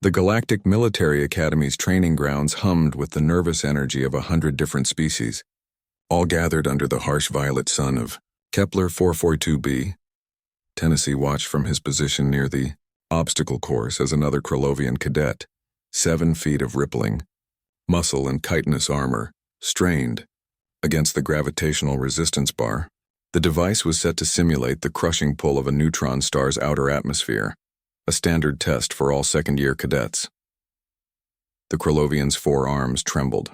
The Galactic Military Academy's training grounds hummed with the nervous energy of 100 different species, all gathered under the harsh violet sun of Kepler 442b. Tennessee watched from his position near the obstacle course as another Kralovian cadet, 7 feet of rippling, muscle and chitinous armor, strained against the gravitational resistance bar. The device was set to simulate the crushing pull of a neutron star's outer atmosphere, a standard test for all second-year cadets. The Kralovian's 4 arms trembled.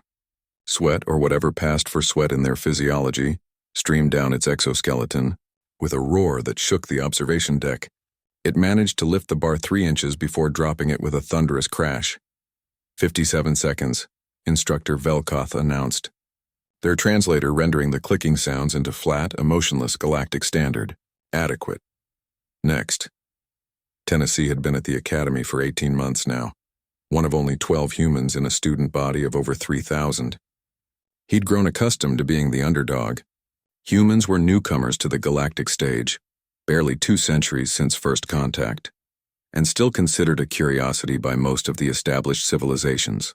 Sweat, or whatever passed for sweat in their physiology, streamed down its exoskeleton. With a roar that shook the observation deck, it managed to lift the bar 3 inches before dropping it with a thunderous crash. 57 seconds, Instructor Velkoth announced, their translator rendering the clicking sounds into flat, emotionless galactic standard. Adequate. Next. Tennessee had been at the academy for 18 months now, one of only 12 humans in a student body of over 3,000. He'd grown accustomed to being the underdog. Humans were newcomers to the galactic stage, barely 2 centuries since first contact, and still considered a curiosity by most of the established civilizations.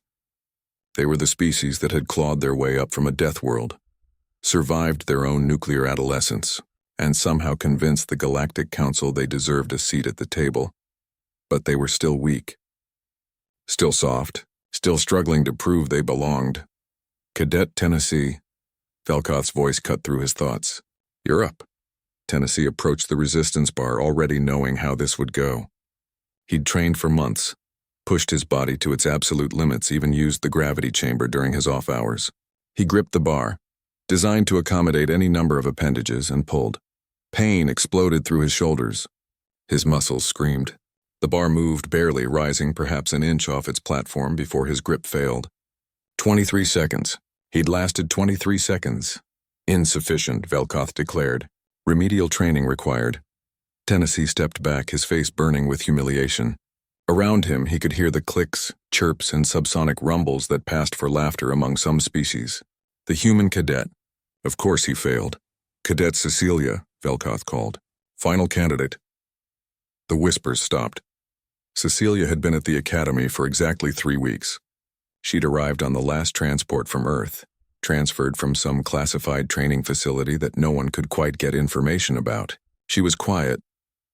They were the species that had clawed their way up from a death world, survived their own nuclear adolescence, and somehow convinced the Galactic Council they deserved a seat at the table. But they were still weak, still soft, still struggling to prove they belonged. Cadet Tennessee. Velkoth's voice cut through his thoughts. You're up. Tennessee approached the resistance bar already knowing how this would go. He'd trained for months, pushed his body to its absolute limits, even used the gravity chamber during his off hours. He gripped the bar, designed to accommodate any number of appendages, and pulled. Pain exploded through his shoulders. His muscles screamed. The bar moved barely, rising perhaps an inch off its platform before his grip failed. 23 seconds. He'd lasted 23 seconds. Insufficient, Velkoth declared. Remedial training required. Tennessee stepped back, his face burning with humiliation. Around him, he could hear the clicks, chirps, and subsonic rumbles that passed for laughter among some species. The human cadet. Of course he failed. Cadet Cecilia, Velkoth called. Final candidate. The whispers stopped. Cecilia had been at the academy for exactly 3 weeks. She'd arrived on the last transport from Earth, transferred from some classified training facility that no one could quite get information about. She was quiet,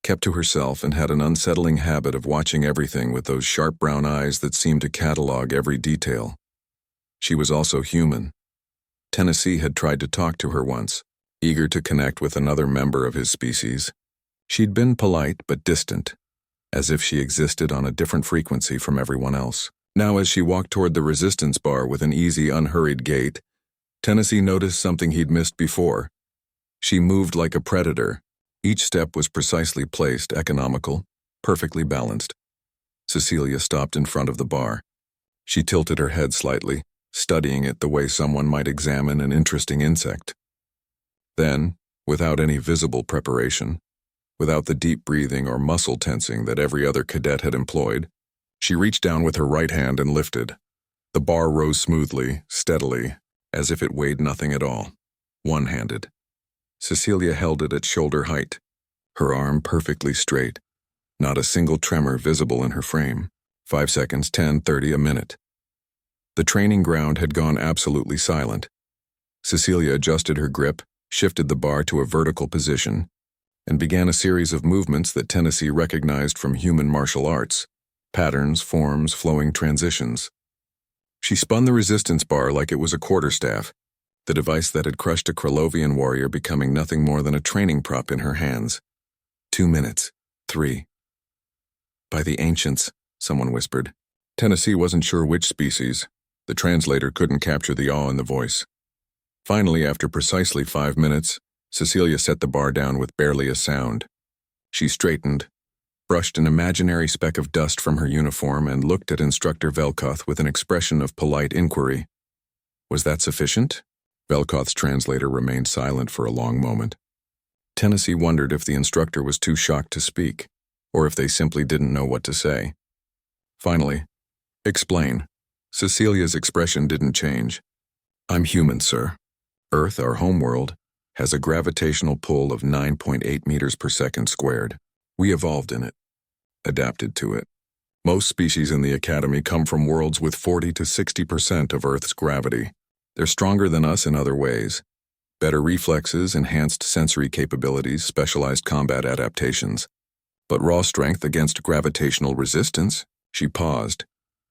kept to herself, and had an unsettling habit of watching everything with those sharp brown eyes that seemed to catalog every detail. She was also human. Tennessee had tried to talk to her once, eager to connect with another member of his species. She'd been polite but distant, as if she existed on a different frequency from everyone else. Now, as she walked toward the resistance bar with an easy, unhurried gait, Tennessee noticed something he'd missed before. She moved like a predator. Each step was precisely placed, economical, perfectly balanced. Cecilia stopped in front of the bar. She tilted her head slightly, studying it the way someone might examine an interesting insect. Then, without any visible preparation, without the deep breathing or muscle tensing that every other cadet had employed, she reached down with her right hand and lifted. The bar rose smoothly, steadily, as if it weighed nothing at all. One-handed. Cecilia held it at shoulder height, her arm perfectly straight, not a single tremor visible in her frame. 5 seconds, 10, 30, a minute. The training ground had gone absolutely silent. Cecilia adjusted her grip, shifted the bar to a vertical position, and began a series of movements that Tennessee recognized from human martial arts. Patterns, forms, flowing transitions. She spun the resistance bar like it was a quarterstaff, the device that had crushed a Kralovian warrior becoming nothing more than a training prop in her hands. 2 minutes. 3. By the ancients, someone whispered. Tennessee wasn't sure which species. The translator couldn't capture the awe in the voice. Finally, after precisely 5 minutes, Cecilia set the bar down with barely a sound. She straightened, brushed an imaginary speck of dust from her uniform, and looked at Instructor Velkoth with an expression of polite inquiry. Was that sufficient? Velkoth's translator remained silent for a long moment. Tennessee wondered if the instructor was too shocked to speak, or if they simply didn't know what to say. Finally, explain. Cecilia's expression didn't change. I'm human, sir. Earth, our homeworld, has a gravitational pull of 9.8 meters per second squared. We evolved in it, adapted to it. Most species in the Academy come from worlds with 40 to 60% of Earth's gravity. They're stronger than us in other ways. Better reflexes, enhanced sensory capabilities, specialized combat adaptations. But raw strength against gravitational resistance? She paused,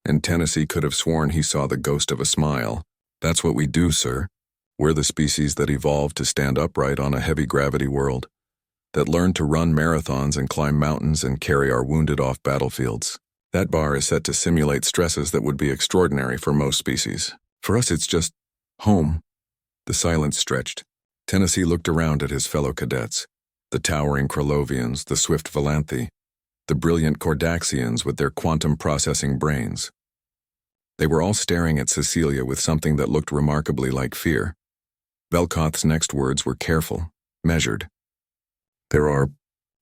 and Tennessee could have sworn he saw the ghost of a smile. That's what we do, sir. We're the species that evolved to stand upright on a heavy gravity world, that learned to run marathons and climb mountains and carry our wounded off battlefields. That bar is set to simulate stresses that would be extraordinary for most species. For us, it's just home. The silence stretched. Tennessee looked around at his fellow cadets, the towering Krolovians, the swift Valanthi, the brilliant Kordaxians with their quantum processing brains. They were all staring at Cecilia with something that looked remarkably like fear. Velkoth's next words were careful, measured. There are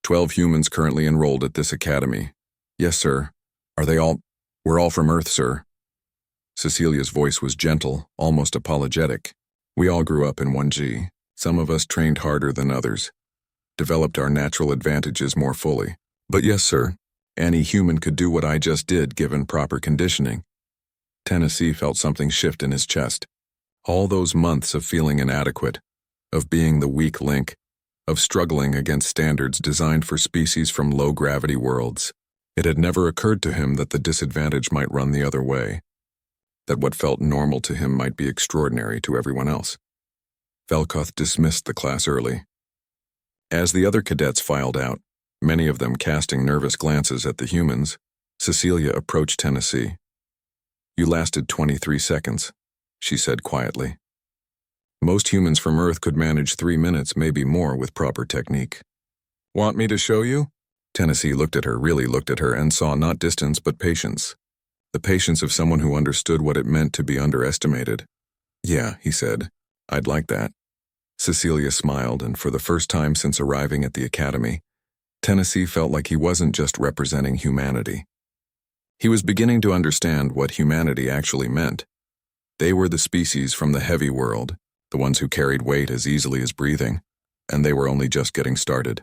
12 humans currently enrolled at this academy. Yes, sir. Are they all? We're all from Earth, sir. Cecilia's voice was gentle, almost apologetic. We all grew up in 1G. Some of us trained harder than others, developed our natural advantages more fully. But yes, sir, any human could do what I just did given proper conditioning. Tennessee felt something shift in his chest. All those months of feeling inadequate, of being the weak link, of struggling against standards designed for species from low-gravity worlds. It had never occurred to him that the disadvantage might run the other way, that what felt normal to him might be extraordinary to everyone else. Velkoth dismissed the class early. As the other cadets filed out, many of them casting nervous glances at the humans, Cecilia approached Tennessee. You lasted 23 seconds, she said quietly. Most humans from Earth could manage 3 minutes, maybe more, with proper technique. Want me to show you? Tennessee looked at her, really looked at her, and saw not distance but patience. The patience of someone who understood what it meant to be underestimated. Yeah, he said. I'd like that. Cecilia smiled, and for the first time since arriving at the academy, Tennessee felt like he wasn't just representing humanity. He was beginning to understand what humanity actually meant. They were the species from the heavy world, the ones who carried weight as easily as breathing, and they were only just getting started.